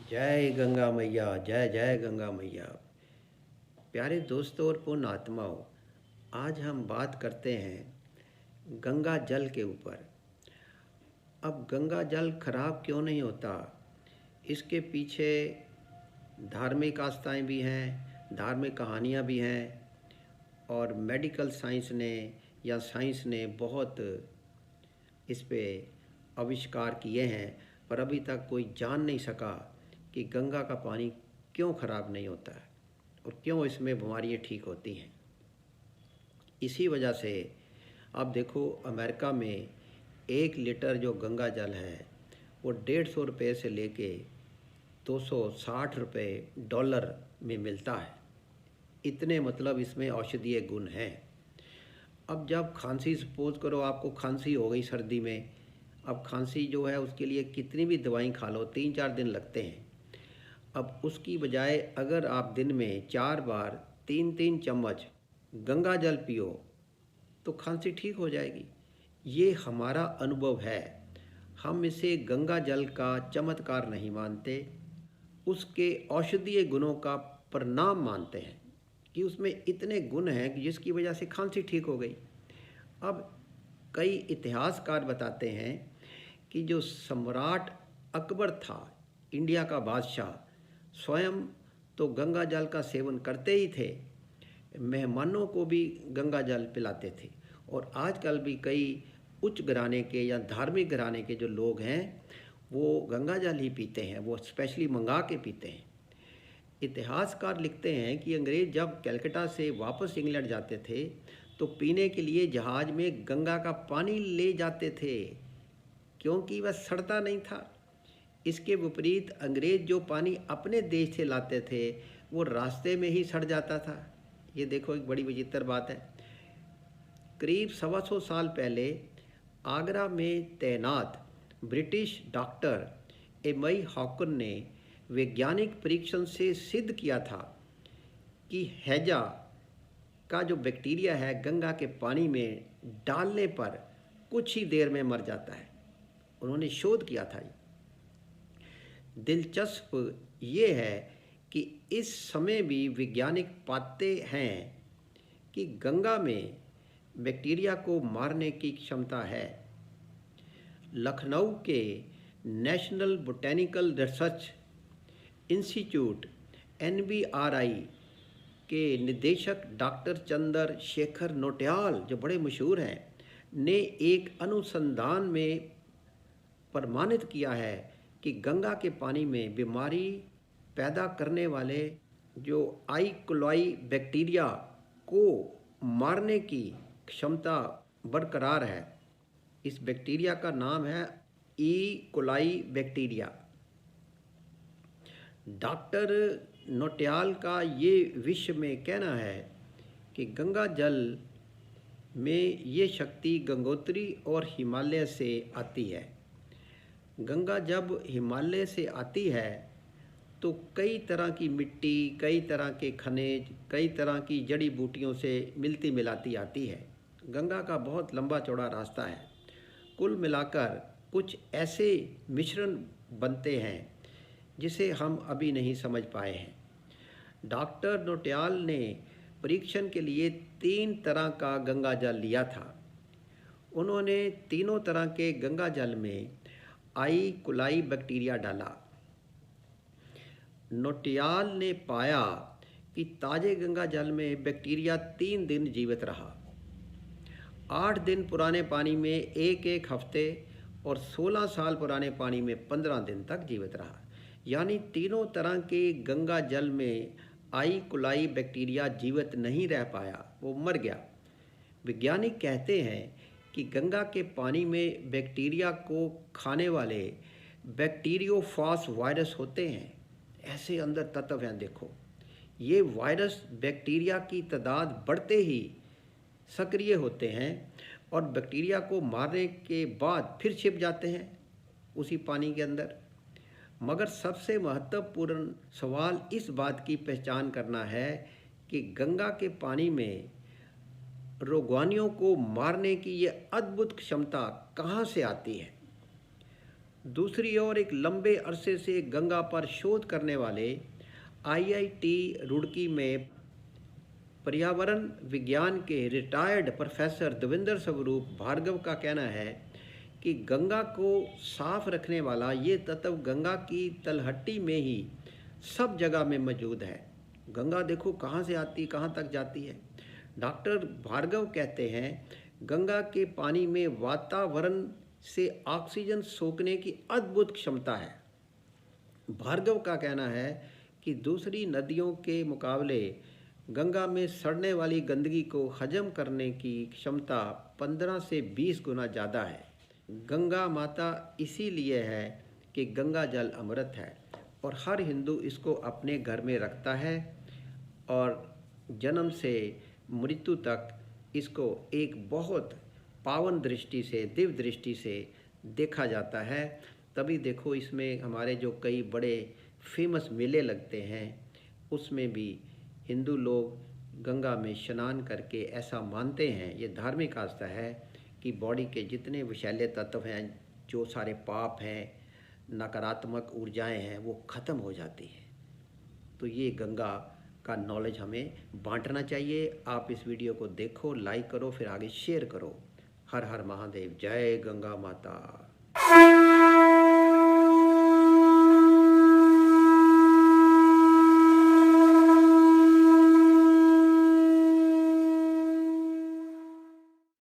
जय गंगा मैया, जय जय गंगा मैया। प्यारे दोस्तों और पूर्ण आत्माओं, आज हम बात करते हैं गंगा जल के ऊपर। अब गंगा जल खराब क्यों नहीं होता, इसके पीछे धार्मिक आस्थाएं भी हैं, धार्मिक कहानियां भी हैं, और मेडिकल साइंस ने या साइंस ने बहुत इस पे आविष्कार किए हैं, पर अभी तक कोई जान नहीं सका कि गंगा का पानी क्यों ख़राब नहीं होता है और क्यों इसमें बीमारियाँ ठीक होती हैं। इसी वजह से अब देखो, अमेरिका में 1 लीटर जो गंगा जल है वो 150 रुपये से लेके 260 रुपये डॉलर में मिलता है। इतने मतलब इसमें औषधीय गुण हैं। अब जब खांसी, सपोज करो आपको खांसी हो गई सर्दी में, अब खांसी जो है उसके लिए कितनी भी दवाई खा लो 3-4 दिन लगते हैं। अब उसकी बजाय अगर आप दिन में 4 बार 3-3 चम्मच गंगा जल पियो तो खांसी ठीक हो जाएगी। ये हमारा अनुभव है। हम इसे गंगा जल का चमत्कार नहीं मानते, उसके औषधीय गुणों का परिणाम मानते हैं कि उसमें इतने गुण हैं कि जिसकी वजह से खांसी ठीक हो गई। अब कई इतिहासकार बताते हैं कि जो सम्राट अकबर था, इंडिया का बादशाह, स्वयं तो गंगा जल का सेवन करते ही थे, मेहमानों को भी गंगा जल पिलाते थे। और आजकल भी कई उच्च घराने के या धार्मिक घराने के जो लोग हैं वो गंगा जल ही पीते हैं, वो स्पेशली मंगा के पीते हैं। इतिहासकार लिखते हैं कि अंग्रेज़ जब कलकत्ता से वापस इंग्लैंड जाते थे तो पीने के लिए जहाज़ में गंगा का पानी ले जाते थे, क्योंकि वह सड़ता नहीं था। इसके विपरीत अंग्रेज़ जो पानी अपने देश से लाते थे वो रास्ते में ही सड़ जाता था। ये देखो, एक बड़ी विचित्र बात है। करीब 125 साल पहले आगरा में तैनात ब्रिटिश डॉक्टर एमआई हॉकन ने वैज्ञानिक परीक्षण से सिद्ध किया था कि हैजा का जो बैक्टीरिया है गंगा के पानी में डालने पर कुछ ही देर में मर जाता है। उन्होंने शोध किया था। दिलचस्प ये है कि इस समय भी वैज्ञानिक पाते हैं कि गंगा में बैक्टीरिया को मारने की क्षमता है। लखनऊ के national botanical research institute NBRI के निदेशक डॉक्टर चंद्र शेखर नोटियाल, जो बड़े मशहूर हैं, ने एक अनुसंधान में प्रमाणित किया है कि गंगा के पानी में बीमारी पैदा करने वाले जो आई कोलाई बैक्टीरिया को मारने की क्षमता बरकरार है। इस बैक्टीरिया का नाम है E coli bacteria. Doctor Nautiyal का ये विश्व में कहना है कि गंगा जल में ये शक्ति गंगोत्री और हिमालय से आती है। गंगा जब हिमालय से आती है तो कई तरह की मिट्टी, कई तरह के खनिज, कई तरह की जड़ी बूटियों से मिलती मिलाती आती है। गंगा का बहुत लंबा चौड़ा रास्ता है। कुल मिलाकर कुछ ऐसे मिश्रण बनते हैं जिसे हम अभी नहीं समझ पाए हैं। डॉक्टर नोटियाल ने परीक्षण के लिए 3 तरह का गंगा जल लिया था। उन्होंने तीनों तरह के गंगा जल में आई कोलाई बैक्टीरिया डाला। नोटियाल ने पाया कि ताज़े गंगा जल में बैक्टीरिया 3 दिन जीवित रहा। 8 दिन पुराने पानी में 1-1 हफ्ते और 16 साल पुराने पानी में 15 दिन तक जीवित रहा। यानी तीनों तरह के गंगा जल में आई कोलाई बैक्टीरिया जीवित नहीं रह पाया, वो मर गया। वैज्ञानिक कहते हैं कि गंगा के पानी में बैक्टीरिया को खाने वाले बैक्टीरियोफाज वायरस होते हैं। ऐसे अंदर तत्व हैं। देखो, ये वायरस बैक्टीरिया की तादाद बढ़ते ही सक्रिय होते हैं और बैक्टीरिया को मारने के बाद फिर छिप जाते हैं उसी पानी के अंदर। मगर सबसे महत्वपूर्ण सवाल इस बात की पहचान करना है कि गंगा के पानी में रोगाणुओं को मारने की ये अद्भुत क्षमता कहाँ से आती है। दूसरी ओर एक लंबे अरसे से गंगा पर शोध करने वाले आईआईटी रुड़की में पर्यावरण विज्ञान के रिटायर्ड प्रोफेसर देवेंद्र स्वरूप भार्गव का कहना है कि गंगा को साफ रखने वाला ये तत्व गंगा की तलहटी में ही सब जगह में मौजूद है। गंगा देखो कहाँ से आती, कहाँ तक जाती है। डॉक्टर भार्गव कहते हैं गंगा के पानी में वातावरण से ऑक्सीजन सोखने की अद्भुत क्षमता है। भार्गव का कहना है कि दूसरी नदियों के मुकाबले गंगा में सड़ने वाली गंदगी को हजम करने की क्षमता 15 से 20 गुना ज़्यादा है। गंगा माता इसीलिए है कि गंगा जल अमृत है और हर हिंदू इसको अपने घर में रखता है और जन्म से मृत्यु तक इसको एक बहुत पावन दृष्टि से, दिव्य दृष्टि से देखा जाता है। तभी देखो इसमें हमारे जो कई बड़े फेमस मेले लगते हैं उसमें भी हिंदू लोग गंगा में स्नान करके ऐसा मानते हैं, ये धार्मिक आस्था है कि बॉडी के जितने विषैले तत्व हैं, जो सारे पाप हैं, नकारात्मक ऊर्जाएं हैं, वो ख़त्म हो जाती है। तो ये गंगा का नॉलेज हमें बांटना चाहिए। आप इस वीडियो को देखो, लाइक करो, फिर आगे शेयर करो। हर हर महादेव, जय गंगा माता।